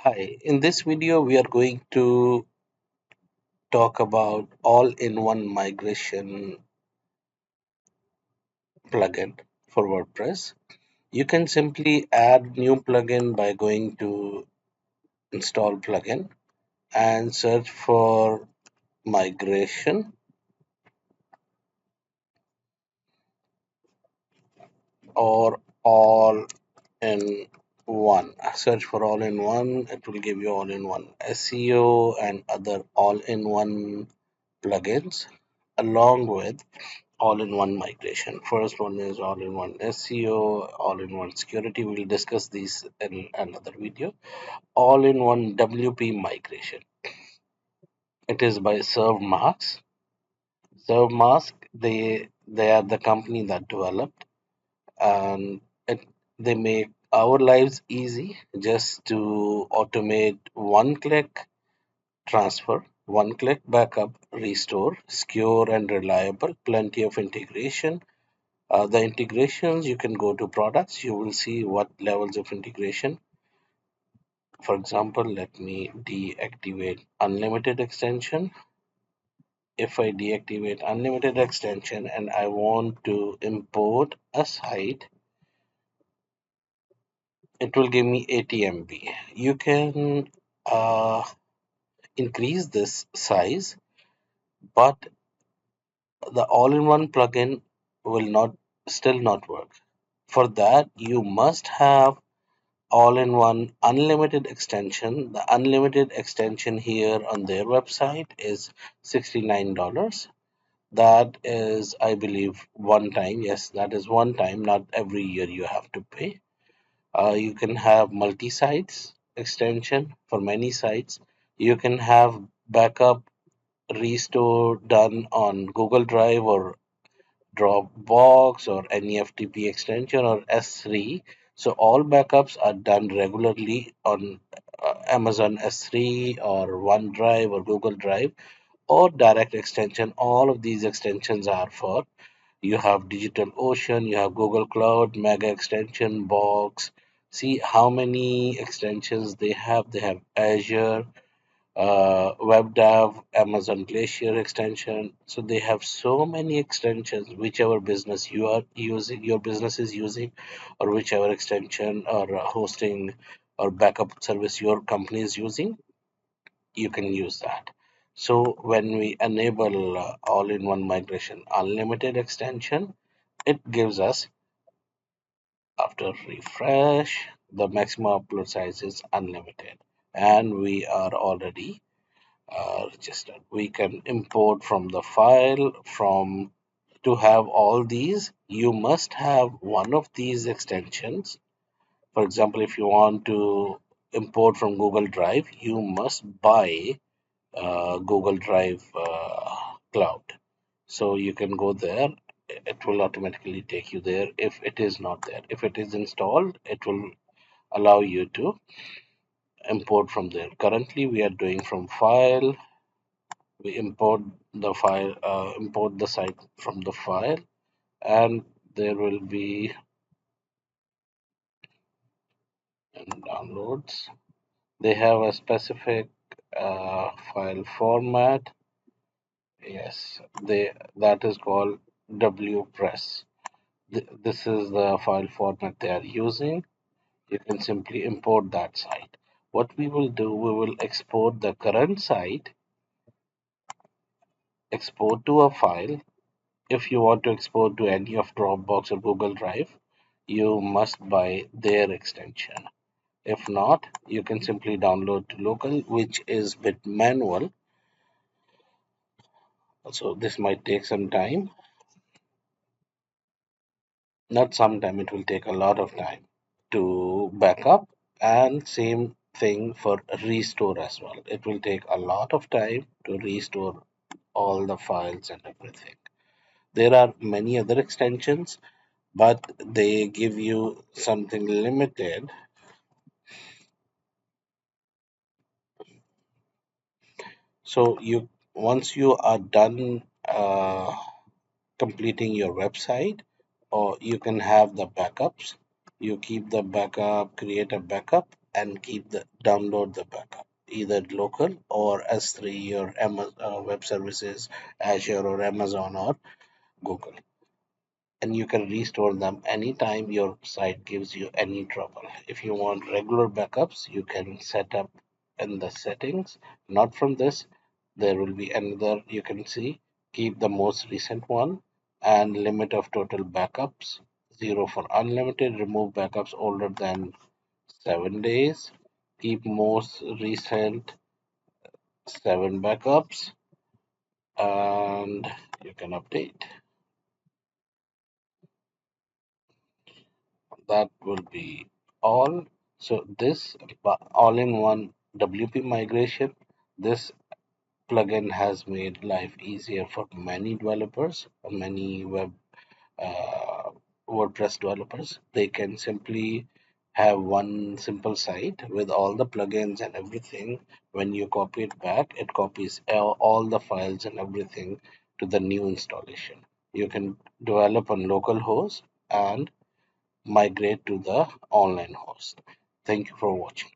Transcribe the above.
Hi, in this video, we are going to talk about all-in-one migration plugin for WordPress. You can simply add new plugin by going to install plugin and search for migration or all in one. Search for all in one, it will give you all in one SEO and other all in one plugins along with all-in-one migration. First one is all-in-one SEO, all-in-one security. We'll discuss these in another video. All-in-one WP migration. It is by ServeMask. ServeMask, they are the company that developed and they make our lives easy just to automate one-click transfer, one-click backup, restore, secure and reliable, plenty of integration. The integrations, you can go to products, you will see what levels of integration. For example, let me deactivate unlimited extension. If I deactivate unlimited extension and I want to import a site, it will give me 80 MB. You can uh, increase this size, but the all-in-one plugin will not still not work. For that, you must have all-in-one unlimited extension. The unlimited extension here on their website is $69. That is, I believe, one time. Yes, that is one time. Not every year you have to pay. You can have multi-sites extension for many sites. You can have backup restore done on Google Drive or Dropbox or any FTP extension or S3. So all backups are done regularly on Amazon S3 or OneDrive or Google Drive or direct extension. All of these extensions are for you have DigitalOcean, you have Google Cloud, Mega Extension, Box. See how many extensions they have. They have Azure, WebDAV, Amazon Glacier extension. So they have so many extensions, whichever business you are using, your business is using, or whichever extension or hosting or backup service your company is using, you can use that. So when we enable all-in-one migration unlimited extension, it gives us after refresh the maximum upload size is unlimited, and we are already registered. We can import from the file from to have all these. You must have one of these extensions. For example, if you want to import from Google Drive, you must buy Google Drive Cloud. So you can go there. It will automatically take you there if it is not there. If it is installed, it will allow you to import from there. Currently, we are doing from file, we import the site from the file, and there will be in downloads they have a specific file format. Yes, they that is called wpress. This is the file format they are using. You can simply import that site. What we will do, we will export the current site, export to a file. If you want to export to any of Dropbox or Google Drive, you must buy their extension. If not, you can simply download to local, which is bit manual. So this might take some time. Not some time, it will take a lot of time to back up, and same thing for restore as well. It will take a lot of time to restore all the files and everything. There are many other extensions, but they give you something limited. So you once you are done completing your website, or you can have the backups. You keep the backup, create a backup, and keep the download the backup, either local or S3 or web services, Azure or Amazon or Google, and you can restore them anytime your site gives you any trouble. If you want regular backups, you can set up in the settings. Not from this, there will be another you can see. Keep the most recent one and limit of total backups. Zero for unlimited. Remove backups older than 7 days. Keep most recent 7 backups, and you can update. That will be all. So this all-in-one WP migration, this plugin has made life easier for many developers, many uh, WordPress developers. They can simply have one simple site with all the plugins and everything. When you copy it back, it copies all the files and everything to the new installation. You can develop on local host and migrate to the online host. Thank you for watching.